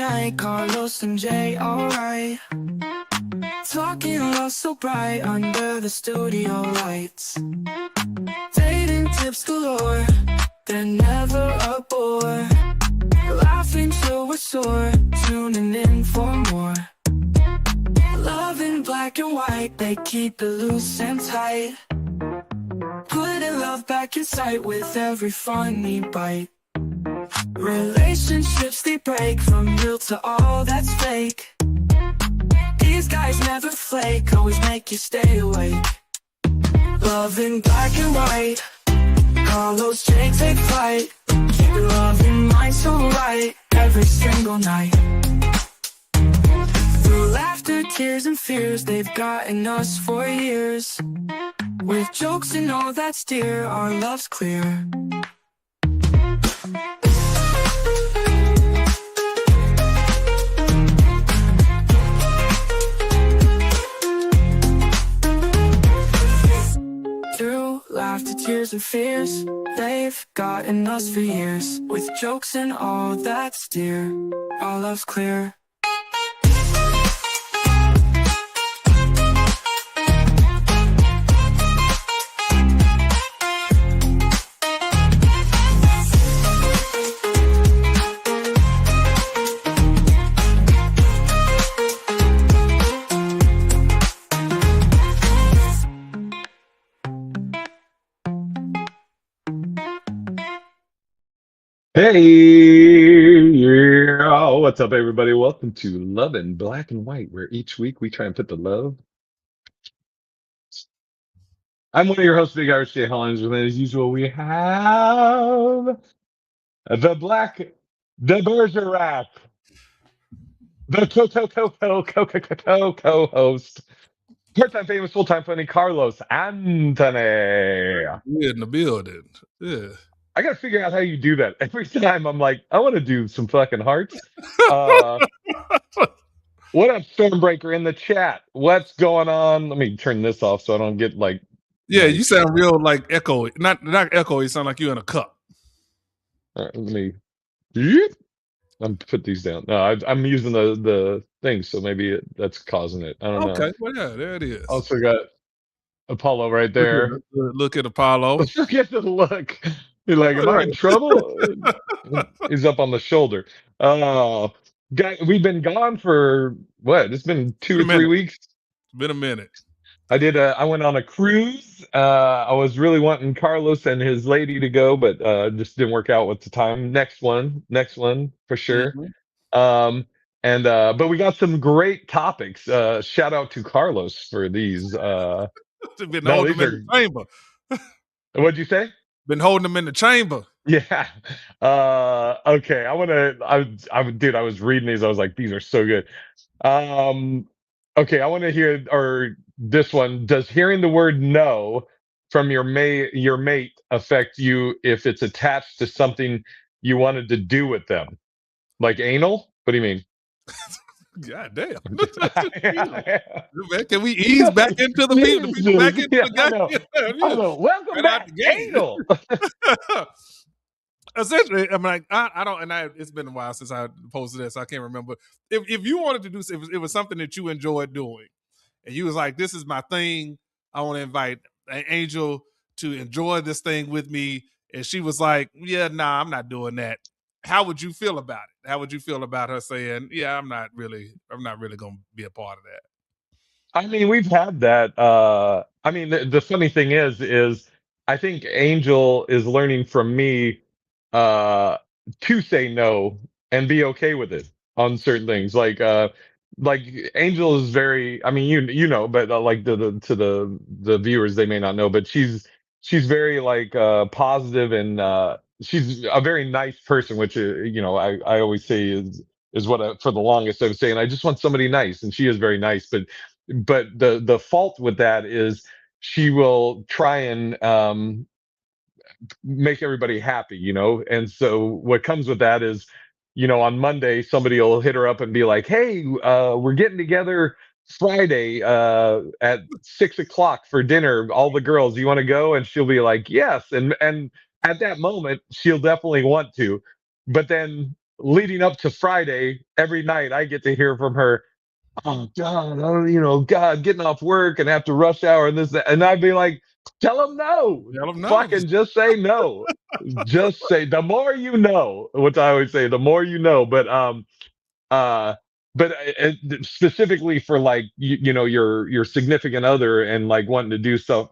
night, Carlos and Jay, alright. Talking love so bright under the studio lights. Dating tips galore, they're never a bore. Laughing till we're sore, tuning in for more. Love in black and white, they keep it loose and tight. Putting love back in sight with every funny bite. Relationships they break from real to all that's fake. These guys never flake, always make you stay awake. Love in black and white, Carlos J take flight. Keep your love in mind so right, every single night. Through laughter, tears and fears, they've gotten us for years. With jokes and all that's dear, our love's clear. Through laughter, tears and fears, they've gotten us for years. With jokes and all that's dear, our love's clear. Hey, yeah, what's up, everybody? Welcome to Love in Black and White, where each week we try and put the love. I'm one of your hosts, Big Irish J. Hollins, and as usual, we have the Bergerac, the co-host, part-time famous, full-time funny, Carlos Anthony. Yeah, in the building. Yeah. I gotta figure out how you do that. Every time I'm like, I want to do some fucking hearts. What up, Stormbreaker in the chat? What's going on? Let me turn this off so I don't get like. Yeah, you sound real like echo. Not echo. You sound like you're in a cup. All right, let me. I'm put these down. No, I'm using the thing, so maybe that's causing it. I don't know. Okay, well, yeah, there it is. Also got Apollo right there. Look at Apollo. Look at the look. You're like, am I in trouble? He's up on the shoulder. We've been gone for what? It's been 2 to 3 weeks. It's been a minute. I went on a cruise. I was really wanting Carlos and his lady to go, but just didn't work out with the time. Next one for sure. Mm-hmm. But we got some great topics. Shout out to Carlos for these. Been holding them in the chamber. What'd you say? Been holding them in the chamber. Yeah. Okay. I was reading these. I was like, these are so good. Okay. I want to hear, this one. Does hearing the word no from your mate affect you if it's attached to something you wanted to do with them? Like anal? What do you mean? God damn. Can we ease back into the people back into the game? I know. Welcome back to anal. Essentially, I'm like, I don't, and it's been a while since I posted this. So I can't remember. If you wanted to do, if it was something that you enjoyed doing, and you was like, this is my thing, I want to invite an Angel to enjoy this thing with me, and she was like, yeah, nah, I'm not doing that. How would you feel about it? How would you feel about her saying, yeah, I'm not really going to be a part of that? I mean, we've had that. I mean, the funny thing is I think Angel is learning from me to say no and be okay with it on certain things. Like Angel is very, I mean, you know, but like to the viewers, they may not know, but she's very like positive and she's a very nice person, which you know, I always say is what for the longest I was saying, I just want somebody nice, and she is very nice, but the fault with that is she will try and make everybody happy, you know. And so what comes with that is, you know, on Monday somebody will hit her up and be like, hey, we're getting together Friday at 6:00 for dinner, all the girls, you want to go? And she'll be like, yes. And at that moment she'll definitely want to, but then leading up to Friday, every night I get to hear from her, oh God, God, getting off work and have to rush hour and this, that. And I'd be like, tell him no. Tell them no. Fucking just say no. Just say, the more you know, which I always say, the more you know. Uh, but specifically for like, your significant other and like wanting to do stuff.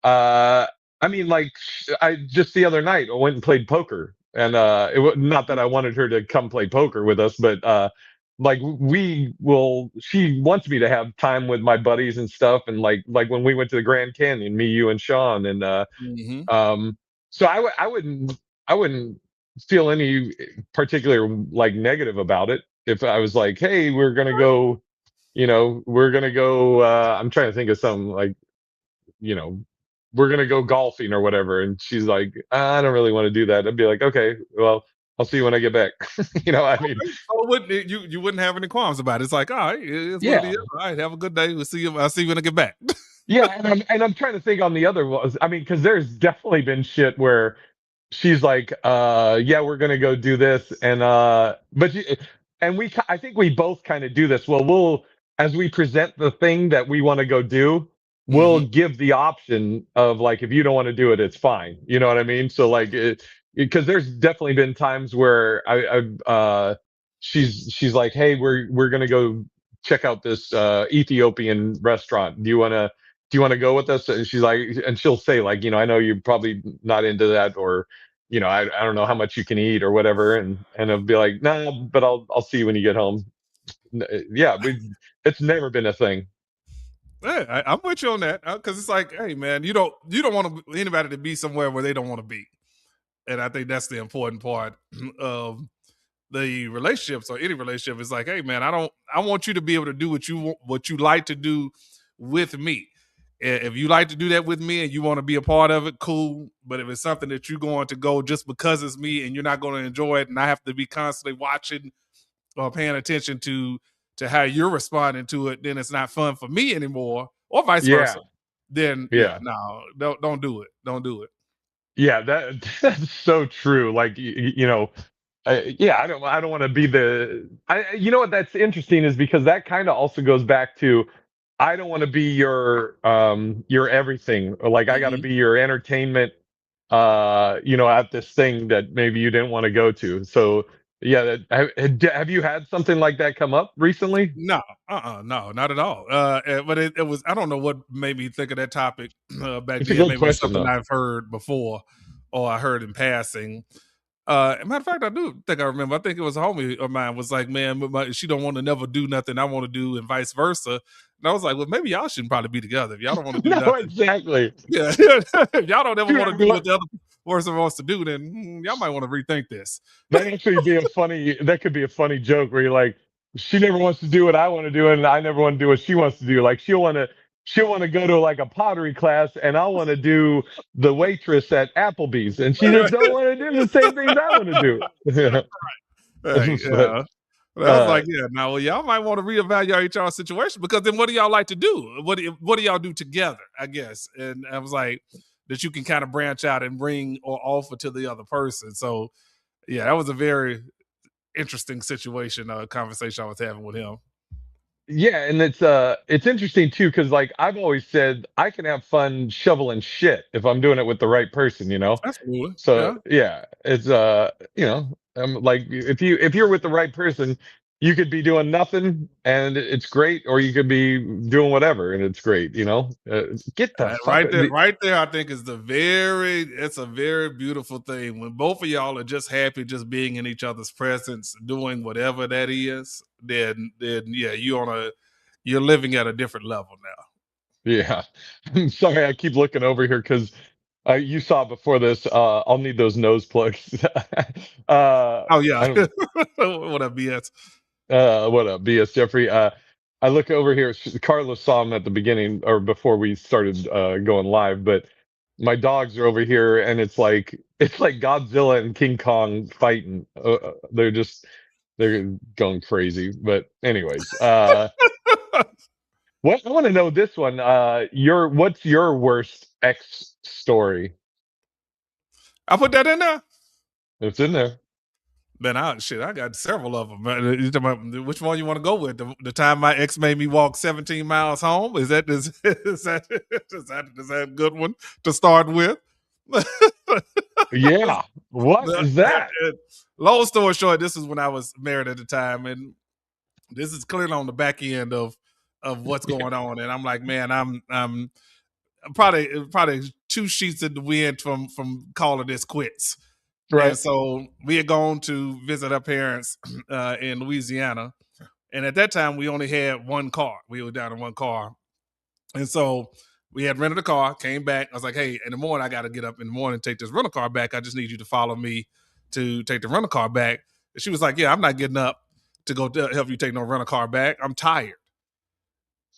I mean, like, I just the other night I went and played poker, and it was not that I wanted her to come play poker with us, but like she wants me to have time with my buddies and stuff, and like when we went to the Grand Canyon, me, you, and Sean, and Mhm. so I wouldn't feel any particular like negative about it if I was like, hey, we're gonna go. I'm trying to think of some like you know, we're gonna go golfing or whatever. And she's like, I don't really want to do that. I'd be like, okay, well, I'll see you when I get back. I mean, So you wouldn't have any qualms about it. It's like, all right, it's what it yeah, is. All right, have a good day. We'll see you. I'll see you when I get back. yeah. And I'm trying to think on the other ones. I mean, because there's definitely been shit where she's like, yeah, we're gonna go do this, and I think we both kind of do this. Well, as we present the thing that we want to go do, we'll Mhm. give the option of like, if you don't want to do it, it's fine. You know what I mean? So like, because there's definitely been times where she's like, hey, we're gonna go check out this Ethiopian restaurant. Do you want to go with us? And she's like, and she'll say like, I know you're probably not into that, or I don't know how much you can eat or whatever, and I'll be like, no, but I'll see you when you get home. Yeah, it's never been a thing. Yeah, I'm with you on that because it's like, hey, man, you don't want anybody to be somewhere where they don't want to be, and I think that's the important part of the relationships or any relationship. Is like, hey, man, I want you to be able to do what you like to do with me. If you like to do that with me and you want to be a part of it, cool. But if it's something that you're going to go just because it's me and you're not going to enjoy it, and I have to be constantly watching or paying attention to how you're responding to it, then it's not fun for me anymore, or vice Yeah, versa. Then yeah, yeah, no, don't do it. Don't do it. yeah. That's so true. Like yeah, I don't want to be you know what, that's interesting is because that kind of also goes back to, I don't want to be your everything. Or like, I got to Mhm. be your entertainment, at this thing that maybe you didn't want to go to. So yeah, have you had something like that come up recently? No, no, not at all. But it was, I don't know what made me think of that topic back It's a then. good Maybe it's question something though. I've heard before or I heard in passing. Matter of fact, I do think I remember. I think it was a homie of mine was like, "Man, she don't want to never do nothing I want to do, and vice versa." And I was like, "Well, maybe y'all shouldn't probably be together if y'all don't want to do No, nothing. exactly. Yeah, if y'all don't ever Dude, want to do what the other person wants to do, then y'all might want to rethink this." that could be a funny joke where you're like, she never wants to do what I want to do, and I never want to do what she wants to do. Like, she'll want to go to like a pottery class, and I want to do the waitress at Applebee's, and she just don't want to do the same things I want to do. Right, But yeah. And I was uh, like, yeah, now well, y'all might want to reevaluate y'all situation because then what do y'all like to do? What do y'all do together? I guess. And I was like, that you can kind of branch out and bring or offer to the other person. So yeah, that was a very interesting situation, conversation I was having with him. yeah, and it's interesting too because like I've always said, I can have fun shoveling shit if I'm doing it with the right person, you know. Absolutely. So Yeah. yeah, it's like if you're with the right person, you could be doing nothing and it's great, or you could be doing whatever and it's great. Get the fuck. Right there, I think is it's a very beautiful thing when both of y'all are just happy just being in each other's presence, doing whatever that is, then yeah, you're living at a different level now. Yeah, I'm sorry, I keep looking over here because you saw before this. I'll need those nose plugs. Oh yeah. I don't. What up, BS? What up, BS Jeffrey? I look over here. Carlos saw him at the beginning or before we started going live, but my dogs are over here, and it's like Godzilla and King Kong fighting. They're going crazy. But anyways, what I want to know this one. What's your worst ex story? I put that in there. It's in there. Man, I got several of them. You talking about, which one you want to go with? The time my ex made me walk 17 miles home? Is that is that a good one to start with? Yeah. What is that? Long story short, this is when I was married at the time, and this is clearly on the back end of what's going on. And I'm like, man, I'm probably 2 sheets in the wind from calling this quits. Right. And so we had gone to visit our parents in Louisiana. And at that time, we only had one car. We were down in one car. And so we had rented a car, came back. I was like, hey, in the morning, I got to get up in the morning and take this rental car back. I just need you to follow me to take the rental car back. And she was like, yeah, I'm not getting up to go to help you take no rental car back. I'm tired.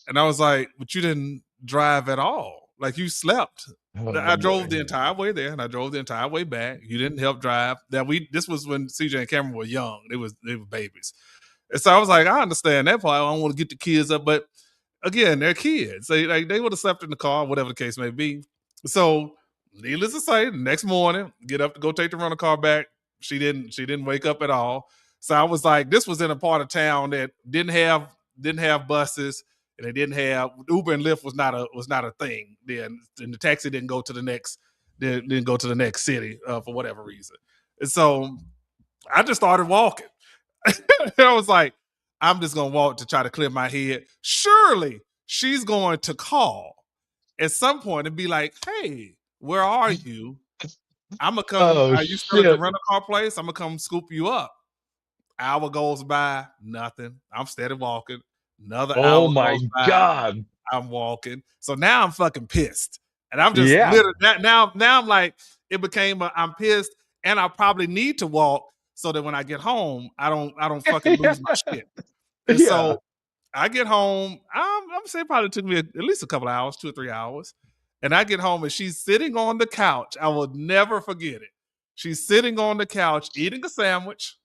And I was like, but you didn't drive at all. Like you slept. I drove the entire way there, and I drove the entire way back. You didn't help drive. This was when CJ and Cameron were young. They were babies. And so I was like, I understand that part. I don't want to get the kids up, but again, they're kids. They would have slept in the car, whatever the case may be. So, needless to say, the next morning, get up to go take the rental car back. She didn't wake up at all. So I was like, this was in a part of town that didn't have buses. And they didn't have Uber and Lyft was not a thing then, and the taxi didn't go to the next city for whatever reason. And so I just started walking. And I was like, I'm just gonna walk to try to clear my head. Surely she's going to call at some point and be like, "Hey, where are you? I'm gonna come. Oh, Are you still at the shit. rental car place? I'm gonna come scoop you up." Hour goes by, nothing. I'm steady walking. Another Oh hour my goes by. God. I'm walking. So now I'm fucking pissed. And I'm just Yeah. literally now I'm like, it became I'm pissed and I probably need to walk so that when I get home, I don't fucking lose my shit. And Yeah. so I get home. I'm saying it probably took me at least a couple of hours, 2 or 3 hours. And I get home and she's sitting on the couch. I will never forget it. She's sitting on the couch eating a sandwich.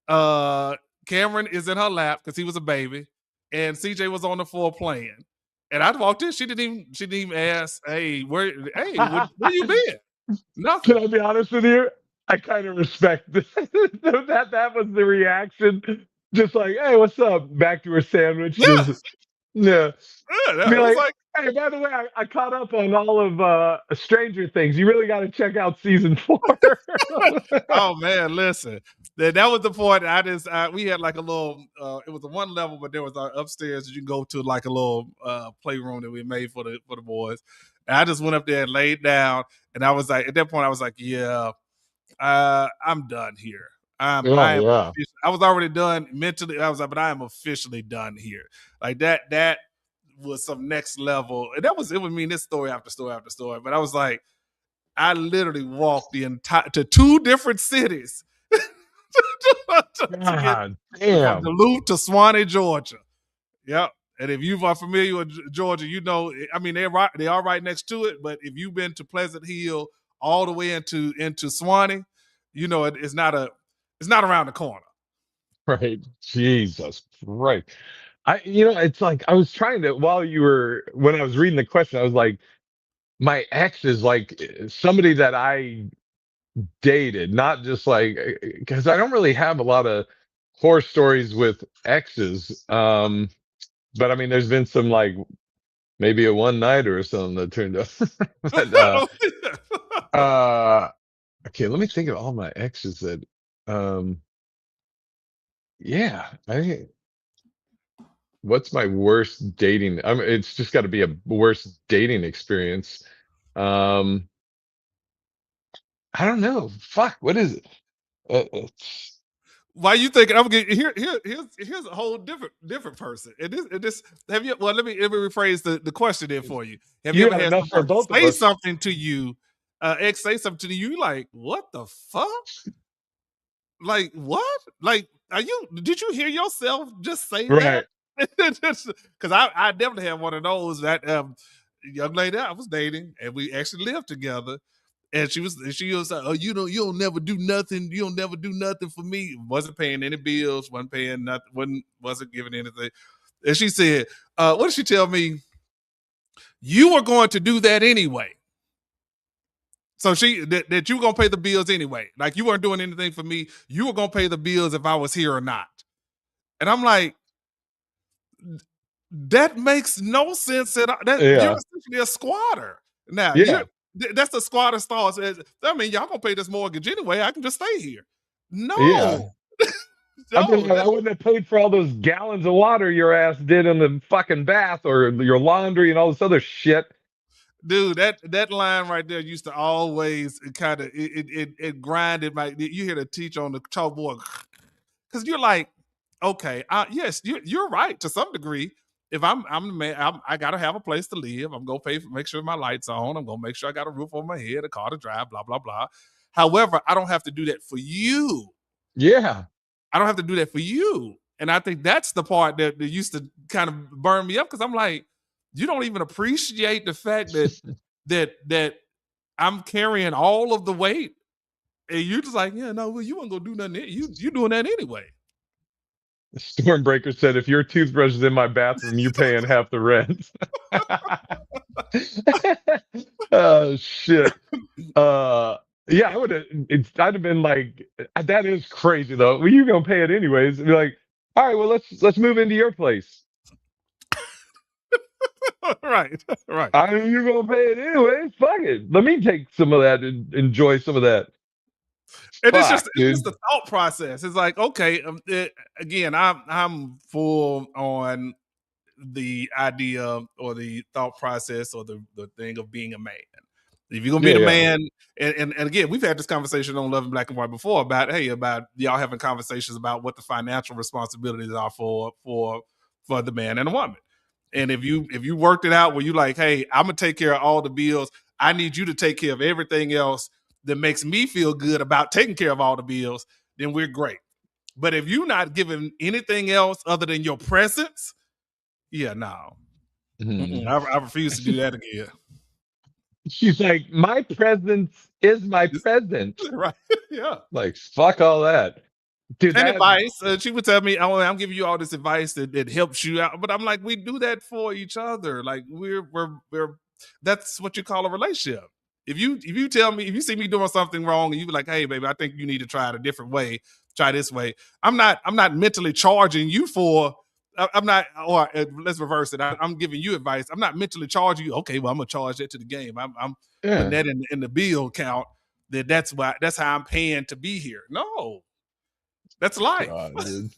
Cameron is in her lap because he was a baby, and CJ was on the floor playing. And I walked in. She didn't even ask, "Hey, where you been?" Nothing. Can I be honest with you? I kind of respect that was the reaction. Just like, hey, what's up? Back to her sandwich. Yeah. Yeah. Yeah, Be it was like, like, hey, by the way, I caught up on all of Stranger Things. You really got to check out season 4. oh man, listen. That was the point. We had like a little. It was a one level, but there was upstairs. You can go to like a little playroom that we made for the boys. And I just went up there and laid down, and I was like, at that point, I was like, yeah, I'm done here. I was already done mentally. I was like, but I am officially done here. Like that was some next level, and it would mean this story after story after story. But I was like, I literally walked to 2 different cities God from damn. Duluth to Swanee, Georgia. Yep. And if you are familiar with Georgia, you know, I mean, they are right next to it. But if you've been to Pleasant Hill all the way into Swanee, you know it's not around the corner. Right. Jesus Christ. It's like I was trying to when I was reading the question, I was like, my ex is like somebody that I dated, not just like because I don't really have a lot of horror stories with exes. But I mean, there's been some like maybe a one nighter or something that turned up. But okay, let me think of all my exes that yeah, what's my worst dating? I mean, it's just got to be a worst dating experience. I don't know. Fuck, what is it? It's Why you thinking I'm getting here's a whole different person. And this have you well let me rephrase the question there for you. Have you You ever got had enough for someone both of say us. something to you, ex say something to you like, what the fuck? Like what? Like did you hear yourself just say Right. that? Because I definitely have one of those that young lady I was dating and we actually lived together. And she was like, oh, you don't never do nothing. You don't never do nothing for me. Wasn't paying any bills, wasn't paying nothing, wasn't giving anything. And she said, what did she tell me? You were going to do that anyway. So that you were gonna pay the bills anyway. Like you weren't doing anything for me. You were gonna pay the bills if I was here or not. And I'm like, that makes no sense at all. That you're Yeah. essentially a squatter. Now Yeah. that's the squatter stance. I mean, y'all gonna pay this mortgage anyway. I can just stay here. Yeah. No, I mean, no, I wouldn't have paid for all those gallons of water your ass did in the fucking bath or your laundry and all this other shit. dude, that line right there used to always kind of it grinded my. You hear the teacher on the chalkboard because you're like, okay, yes, you're right to some degree. If I'm the man, I gotta have a place to live. I'm gonna pay for make sure my lights on. I'm gonna make sure I got a roof over my head, a car to drive, blah blah blah. However, I don't have to do that for you. Yeah. I don't have to do that for you. And I think that's the part that used to kind of burn me up because I'm like, you don't even appreciate the fact that I'm carrying all of the weight, and you're just like, yeah, no, well, you weren't gonna do nothing. You doing that anyway. Stormbreaker said, if your toothbrush is in my bathroom, you're paying half the rent. Oh shit. Yeah, I would have. I'd have been like, that is crazy though. Well, you're gonna pay it anyways. And be like, all right, well, let's move into your place. Right, right. I mean, you're gonna pay it anyways. Fuck it. Let me take some of that and enjoy some of that. And it's Fuck, just dude. the thought process. It's like, okay, again, I'm full on the idea or the thought process or the thing of being a man. If you're gonna be Yeah, the yeah. man, and again, we've had this conversation on Love and Black and White before about about y'all having conversations about what the financial responsibilities are for the man and the woman. And if you worked it out where you like, hey, I'm gonna take care of all the bills, I need you to take care of everything else that makes me feel good about taking care of all the bills, then we're great. But if you're not giving anything else other than your presence, yeah, no. Mhm. I refuse to do that again. She's like, my presence is my present. Right. Yeah. Like, fuck all that. Dude, And that, advice. She would tell me, "Oh, I'm giving you all this advice that helps you out." But I'm like, we do that for each other. Like we're that's what you call a relationship. If you tell me, if you see me doing something wrong and you be like, "Hey, baby, I think you need to try it a different way. Try this way." I'm not mentally charging you for. I'm not, or let's reverse it. I'm giving you advice. I'm not mentally charging you. Okay, well, I'm gonna charge that to the game. I'm putting yeah. that in the bill count. That's how I'm paying to be here. No, that's life. God, dude.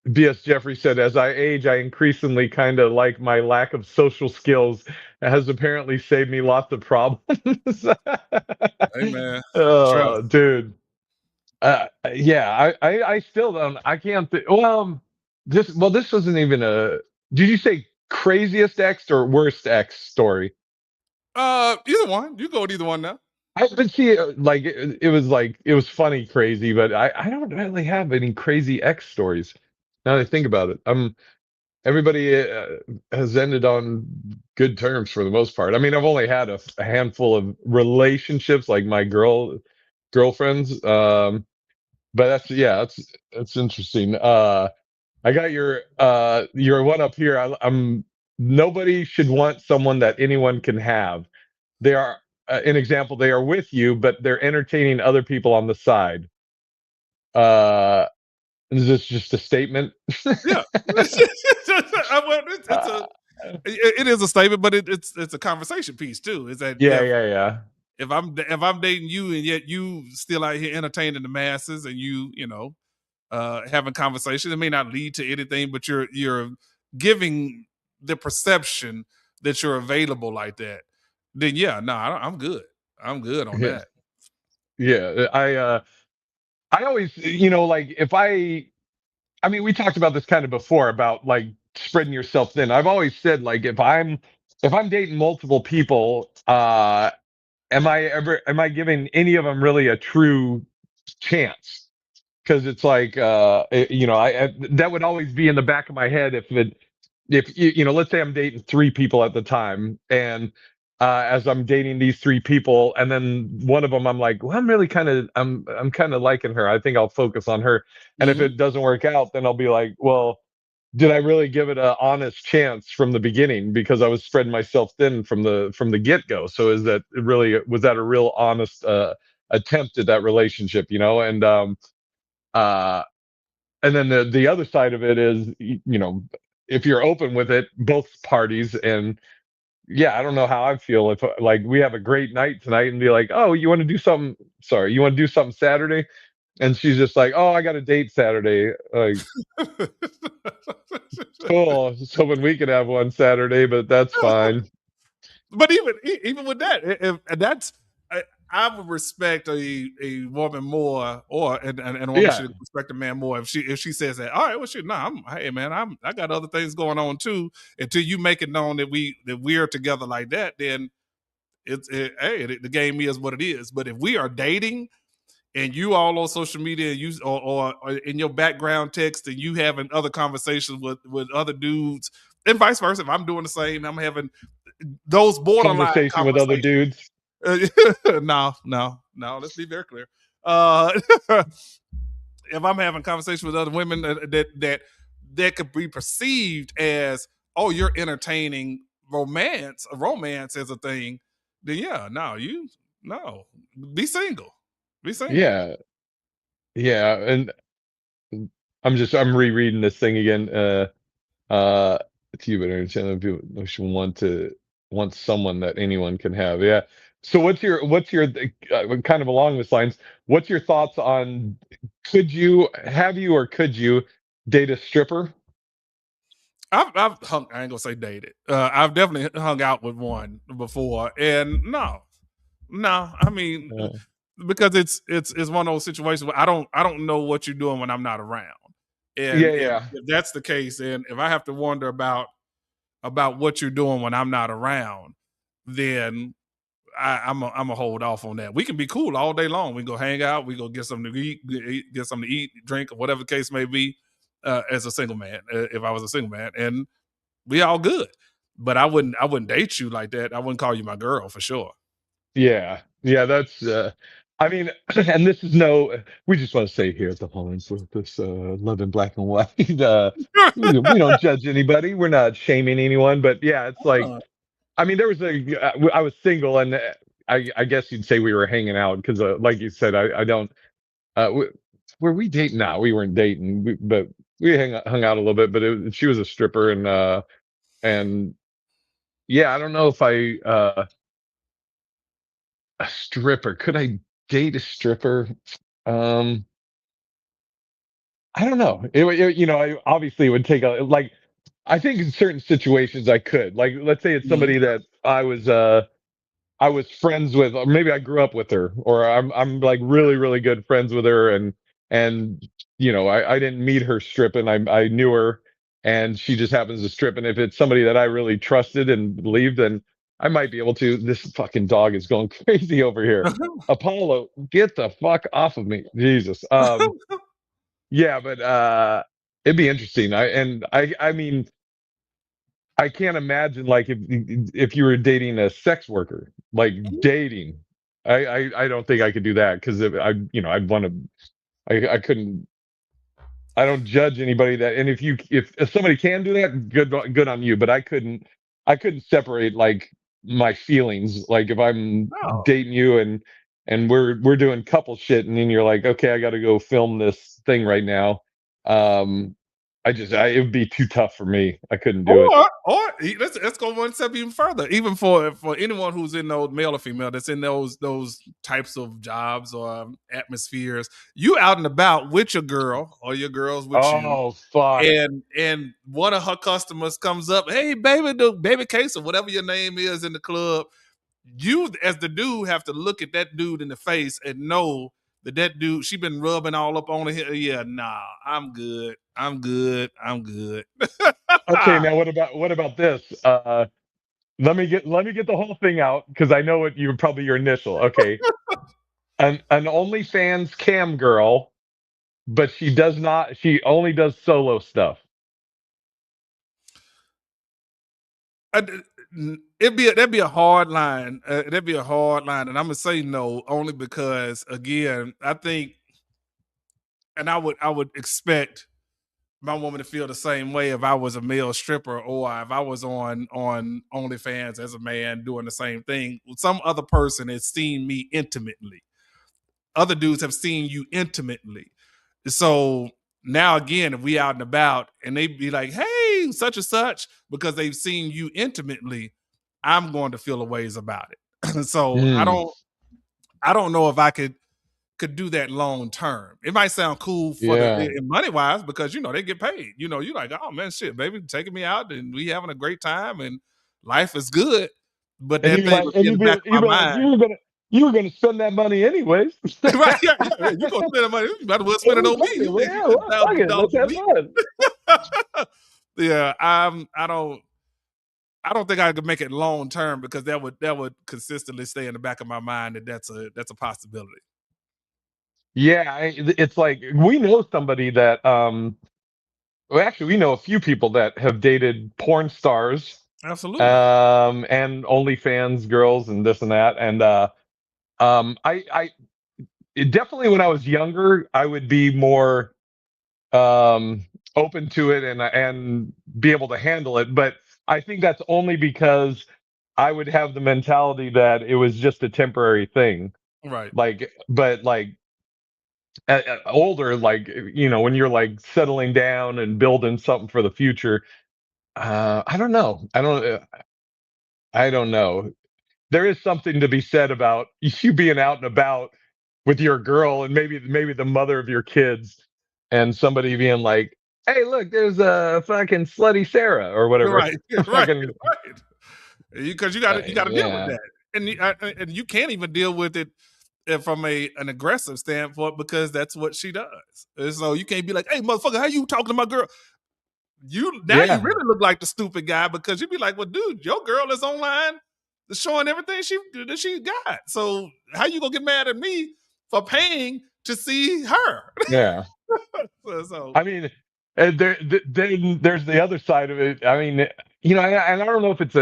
BS Jeffrey said, as I age, I increasingly kind of like my lack of social skills. It has apparently saved me lots of problems. Hey man, Oh, trust. dude. Yeah, I still don't. I can't. Well, this wasn't even a. Did you say craziest ex or worst ex story? Either one. You go with either one now. I but see, like it was like it was funny, crazy, but I don't really have any crazy ex stories. Now that I think about it, everybody has ended on good terms for the most part. I mean, I've only had a handful of relationships, like my girlfriends. But that's interesting. I got your one up here. I'm nobody should want someone that anyone can have. They are an example. They are with you, but they're entertaining other people on the side. Is this just a statement? Yeah. Well, it is a statement, but it's a conversation piece too. Is that Yeah. if I'm dating you and yet you still out here entertaining the masses and you having conversations, it may not lead to anything, but you're giving the perception that you're available like that. Then yeah, no, I'm good. I'm good on Yeah, that. yeah. I always, like if I mean, we talked about this kind of before about like spreading yourself thin. I've always said like if I'm dating multiple people, am I giving any of them really a true chance? Because it's like I that would always be in the back of my head if let's say I'm dating three people at the time, and as I'm dating these three people, and then one of them I'm like, well, I'm kind of liking her. I think I'll focus on her. And if Mhm. it doesn't work out, then I'll be like, well, did I really give it an honest chance from the beginning because I was spreading myself thin from the get go. So is that really was that a real honest attempt at that relationship, you know? Uh, and then the other side of it is, you know, if you're open with it, both parties, and yeah, I don't know how I feel if like we have a great night tonight and be like, oh, you want to do something? Sorry, you want to do something Saturday? And she's just like, oh, I got a date Saturday. Like, cool. Just hoping we could have one Saturday, but that's fine. But even with that, and that's I would respect a woman more, or and a woman Yeah, should respect a man more if she says that. All right, well, shit, nah, hey man, I got other things going on too. Until you make it known that we're together like that, then hey, the game is what it is. But if we are dating and you all on social media and you or in your background text and you having other conversations with other dudes and vice versa, if I'm doing the same, I'm having those borderline conversation with other conversations. dudes. No. Let's be very clear. Uh, if I'm having conversations with other women that could be perceived as, oh, you're entertaining romance as a thing, then yeah, no, be single, be single. Yeah, yeah, and I'm rereading this thing again. Uh, it's you, but understand people want someone that anyone can have. Yeah. So what's your kind of along this lines? What's your thoughts on could you date a stripper? I've hung. I ain't gonna say dated. I've definitely hung out with one before, and no. I mean, Uh, because it's one of those situations where I don't know what you're doing when I'm not around, yeah, and yeah, if that's the case, and if I have to wonder about what you're doing when I'm not around, then I'm a hold off on that. We can be cool all day long. We go hang out. We go get something to eat, get something to eat, drink, or whatever the case may be. As a single man, if I was a single man, and we all good. But I wouldn't date you like that. I wouldn't call you my girl for sure. yeah, yeah. That's I mean, and this is no. We just want to say here at the Hollins with this love in black and white. We don't judge anybody. We're not shaming anyone, but yeah, it's like Uh, I mean, there was I was single, and I guess you'd say we were hanging out because, like you said, I don't. Were we dating? No, we weren't dating, but we hung out a little bit. But she was a stripper, and yeah, I don't know if a stripper could I date a stripper? Um, I don't know. You know, I obviously it would take a like. I think in certain situations I could. Like, let's say it's mhm. somebody that I was friends with, or maybe I grew up with her, or I'm like really good friends with her, and you know I didn't meet her stripping, I knew her, and she just happens to strip, and if it's somebody that I really trusted and believed, then I might be able to. This fucking dog is going crazy over here. Apollo, get the fuck off of me, Jesus. Yeah, but it'd be interesting. I mean I can't imagine like if you were dating a sex worker, like dating. I don't think I could do that because I you know I'd want to I couldn't I don't judge anybody that, and if somebody can do that, good on you, but I couldn't separate like my feelings, like if I'm No. dating you and we're doing couple shit, and then you're like, okay, I got to go film this thing right now. um it would be too tough for me. I couldn't do it. Let's go one step even further. Even for anyone who's in those, male or female, that's in those types of jobs or atmospheres, you out and about with your girl or your girls with you, Oh fuck. and one of her customers comes up, hey baby, the baby case or whatever your name is in the club, you as the dude have to look at that dude in the face and know that dude, she been rubbing all up on it. Yeah, nah, I'm good. I'm good. I'm good. Okay, now what about this? Let me get the whole thing out because I know what you probably your initial. Okay, an OnlyFans cam girl, but she does not. She only does solo stuff. That'd be a hard line. That'd be a hard line, and I'm gonna say no only because again, I think, and I would expect my woman to feel the same way if I was a male stripper or if I was on OnlyFans as a man doing the same thing. Some other person has seen me intimately. Other dudes have seen you intimately. So now again, if we out and about and they be like, "Hey, such and such," because they've seen you intimately, I'm going to feel a ways about it. So Mm, I don't know if I could do that long term. It might sound cool for yeah. the money wise because you know they get paid. You know, you're like, oh man, shit, baby, taking me out and we having a great time and life is good. But And that you thing like, would and be in the back you'd of be my like, mind. you were gonna spend that money anyways. Right? Yeah, yeah, you gonna spend the money? You might as well spend it Oh, on me. fuck it, You well, think you yeah, get well, fuck thousands of it, dollars let's a have week? fun. Yeah, I don't think I could make it long term because that would consistently stay in the back of my mind that that's a possibility. Yeah, it's like we know somebody that well, actually, we know a few people that have dated porn stars, Absolutely. and OnlyFans girls and this and that. And I definitely when I was younger, I would be more um, open to it and be able to handle it. But I think that's only because I would have the mentality that it was just a temporary thing. Right. Like, but like older, like when you're like settling down and building something for the future. I don't know. I don't know. There is something to be said about you being out and about with your girl and maybe the mother of your kids and somebody being like, "Hey, look, there's a fucking slutty Sarah or You're whatever." right. You're right. Fucking Right. Because you got to deal with yeah, that, and you can't even deal with it from an aggressive standpoint because that's what she does. And so you can't be like, "Hey, motherfucker, how you talking to my girl?" You now you yeah, really look like the stupid guy because you'd be like, "Well, dude, your girl is online, showing everything she got. So how you gonna get mad at me for paying to see her?" yeah. So I mean, then there's the other side of it. I mean, and I don't know if it's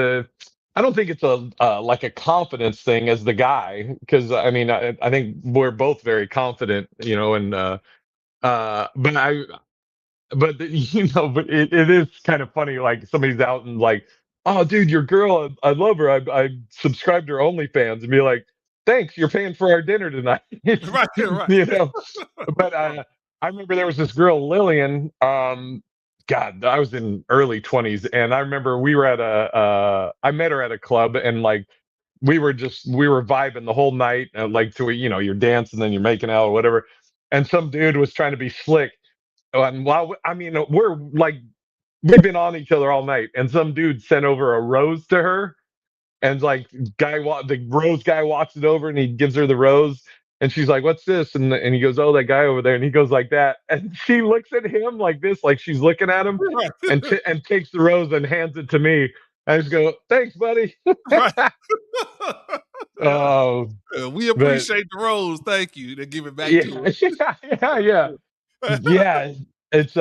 I don't think it's a like a confidence thing as the guy, because I mean, I think we're both very confident, and but but it is kind of funny, like somebody's out and like, oh, dude, your girl, I love her. I subscribed to her OnlyFans and be like, thanks, you're paying for our dinner tonight. right, right. you know, but I remember there was this girl, Lillian. God, I was in early 20s, and I remember we were at I met her at a club, and like we were vibing the whole night, like to you're dancing, then you're making out or whatever, and some dude was trying to be slick, and while I mean we're like we've been on each other all night, and some dude sent over a rose to her, and like the rose guy walks it over and he gives her the rose, and she's like, "What's this?" And he goes, "Oh, that guy over there." And he goes like that, and she looks at him like this, like she's looking at him, Right. and takes the rose and hands it to me. I just go, "Thanks, buddy." Right. Oh, We but appreciate the rose. Thank you. They give it back to yeah, yeah. Yeah, it's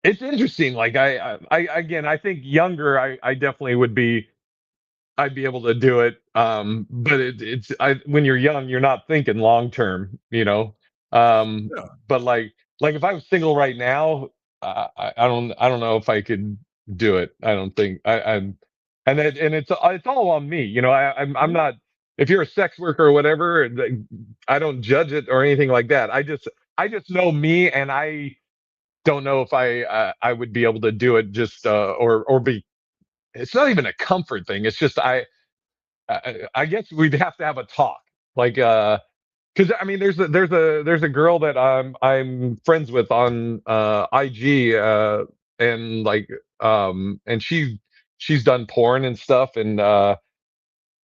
it's interesting. Like I again, I think younger, I definitely would be. I'd be able to do it. But it's when you're young, you're not thinking long term, Yeah. But like if I was single right now, I don't know if I could do it. I don't think and it's all on me. I'm Mhm. not. If you're a sex worker or whatever, I don't judge it or anything like that. I just know me, and I don't know if I would be able to do it just or be. It's not even a comfort thing. It's just I guess we'd have to have a talk, like, because I mean, there's a girl that I'm friends with on IG, and like, and she's done porn and stuff, and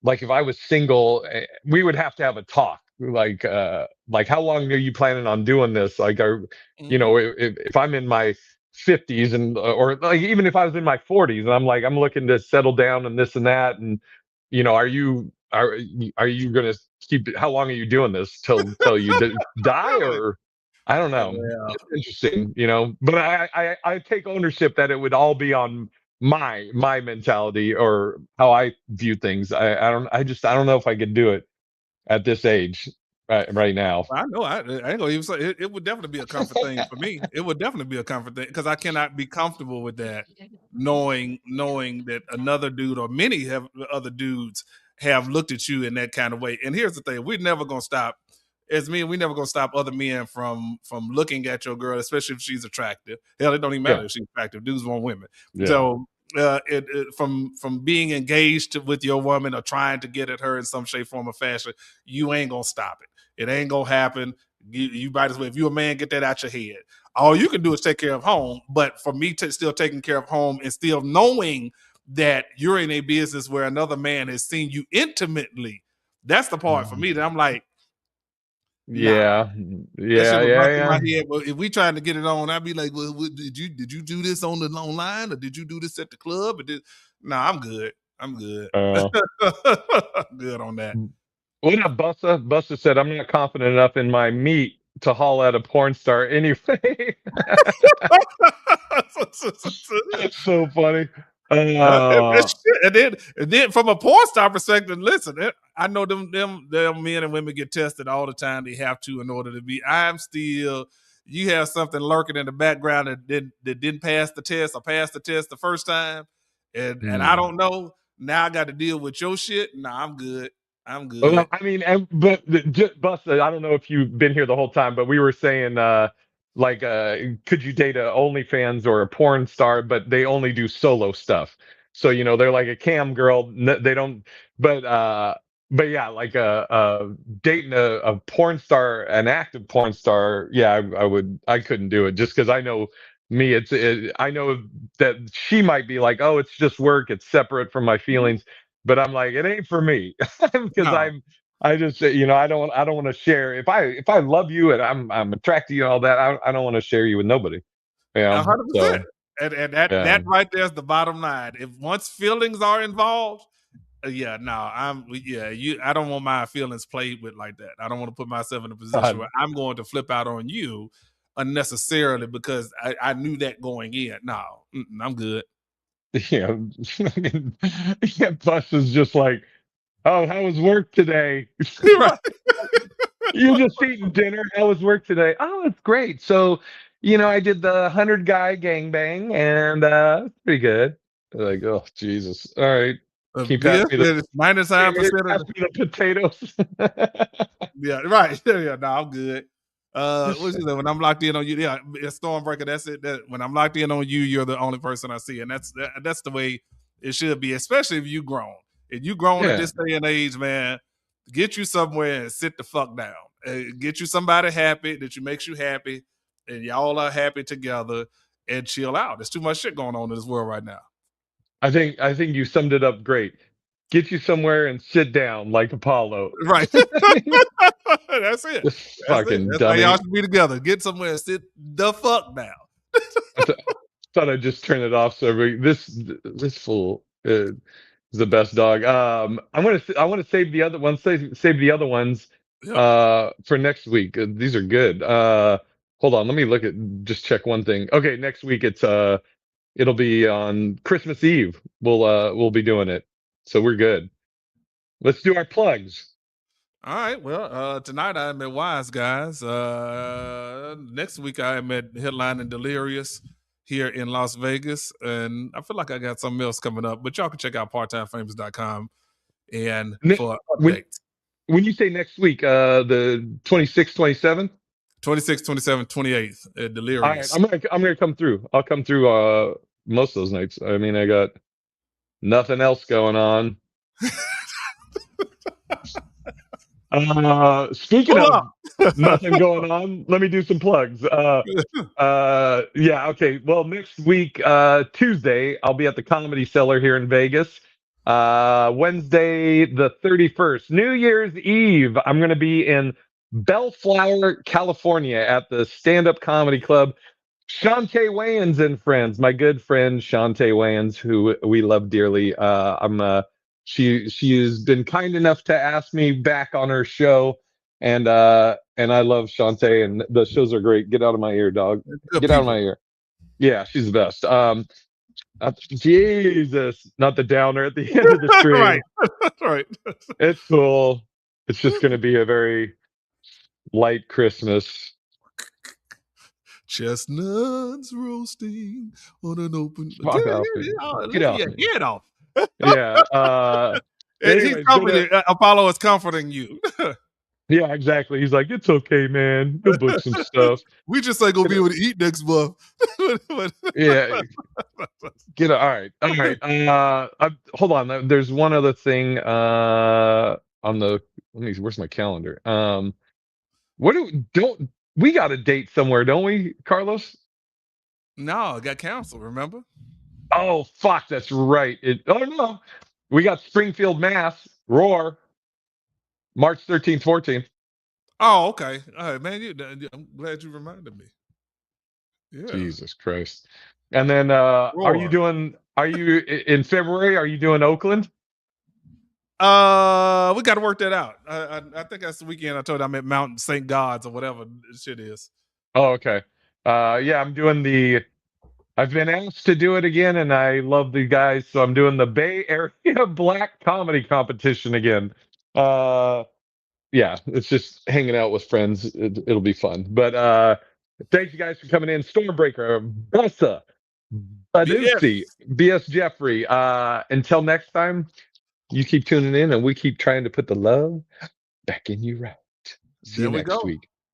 like if I was single, we would have to have a talk, like how long are you planning on doing this? Like, Mhm. if I'm in my 50s and or like even if I was in my 40s and I'm like I'm looking to settle down and this and that, and are you gonna keep? How long are you doing this till you die, or I don't know. Yeah. It's interesting, but I take ownership that it would all be on my mentality or how I view things. I don't know if I could do it at this age. right now. I know. I ain't gonna even say it would definitely be a comfort thing for me. It would definitely be a comfort thing because I cannot be comfortable with that, knowing that another dude or many have other dudes have looked at you in that kind of way. And here's the thing: we're never gonna stop. As men, we never gonna stop other men from looking at your girl, especially if she's attractive. Hell, it don't even matter Yeah. if she's attractive. Dudes want women. Yeah. So from being engaged with your woman or trying to get at her in some shape, form, or fashion, you ain't gonna stop it. It ain't gonna happen. You might as well, if you're a man, get that out your head. All you can do is take care of home. But for me to still taking care of home and still knowing that you're in a business where another man has seen you intimately, that's the part for me that I'm like, Yeah. that shit Yeah. was running through Yeah. my head. Well, if we trying to get it on, I'd be like, well, did you do this on the online or did you do this at the club? Nah, I'm good. I'm good. Yeah. Good on that. What up, Bussa? Bussa said, I'm not confident enough in my meat to haul at a porn star anyway. That's so funny. And then from a porn star perspective, listen, I know them men and women get tested all the time. They have to in order to be. You have something lurking in the background that didn't pass the test or passed the test the first time, and I don't know. Now I got to deal with your shit. Nah, I'm good. I'm good. Well, I mean, Busta, I don't know if you've been here the whole time, but we were saying, could you date a OnlyFans or a porn star, but they only do solo stuff. So, they're like a cam girl. They don't, but yeah, like dating a porn star, an active porn star. Yeah, I couldn't do it just because I know me. I know that she might be like, oh, it's just work. It's separate from my feelings. But I'm like, it ain't for me because No. I just, I don't want to share. If I love you and I'm attracted to you and all that, I don't want to share you with nobody. Yeah. 100%. And that Yeah. that right there is the bottom line. If once feelings are involved, I don't want my feelings played with like that. I don't want to put myself in a position where I'm going to flip out on you unnecessarily because I knew that going in. No, I'm good. Yeah. Yeah. Bus is just like, oh, how was work today? Right. You're just eating dinner. How was work today? Oh, it's great. So, I did the 100 guy gangbang and it's pretty good. Like, oh, Jesus. All right. Can you pass me the potatoes? Yeah, right. Yeah, no, I'm good. What's it, when I'm locked in on you? Yeah, it's Stormbreaker. That's it. When I'm locked in on you, you're the only person I see, and that's the way it should be. Especially if you grown. If you grown at this day and age, man, get you somewhere and sit the fuck down. Get you somebody happy that makes you happy, and y'all are happy together, and chill out. There's too much shit going on in this world right now. I think you summed it up great. Get you somewhere and sit down like Apollo. Right. That's it. This fucking That's dummy. how y'all should be together. Get somewhere and sit the fuck down. Thought I'd just turn it off. So this fool is the best dog. I want to save the other ones. Save the other ones for next week. These are good. Hold on. Let me just check one thing. Okay, next week it'll be on Christmas Eve. We'll be doing it. So we're good. Let's do our plugs. All right. Well, tonight I'm at Wise Guys. Next week I am at Headline and Delirious here in Las Vegas. And I feel like I got something else coming up, but y'all can check out parttimefamous.com and for updates. When you say next week, the 26th, 27th? 26th, 27th, 28th at Delirious. All right, I'm gonna come through. I'll come through most of those nights. I mean, I got nothing else going on. Speaking of nothing going on, let me do some plugs. Okay. Well, next week, Tuesday, I'll be at the Comedy Cellar here in Vegas. Wednesday, the 31st, New Year's Eve, I'm going to be in Bellflower, California at the Stand Up Comedy Club. Shantae Wayans and friends, my good friend Shantae Wayans, who we love dearly. She has been kind enough to ask me back on her show, and I love Shantae, and the shows are great. Get out of my ear, dog. Get out of my ear. Yeah, she's the best. Jesus, not the downer at the end of the stream. Right. It's cool. It's just going to be a very light Christmas. Chestnuts roasting on an open. Fuck off, man. Get off Your me. head off. Yeah. And he's Anyways, go comforting. Apollo is comforting you. yeah, exactly. He's like, it's okay, man. Go book some stuff. We just ain't gonna be able to eat next month. Yeah. All right. Hold on. There's one other thing on the. Let me see. Where's my calendar? We got a date somewhere, don't we, Carlos? No, it got canceled. Remember? Oh fuck, that's right. Oh no, we got Springfield, Mass. Roar, March 13th, 14th. Oh, okay. All right, man. I'm glad you reminded me. Yeah. Jesus Christ. And then are you in February? Are you doing Oakland? We got to work that out. I think that's the weekend. I told you I'm at Mount St. God's or whatever shit is. Oh, okay. Yeah, I'm doing I've been asked to do it again, and I love the guys, so I'm doing the Bay Area Black Comedy Competition again. Yeah, it's just hanging out with friends. It'll be fun. But thank you guys for coming in. Stormbreaker, Bessa, Badusi, BS Jeffrey. Until next time, you keep tuning in, and we keep trying to put the love back in you right. See you next week.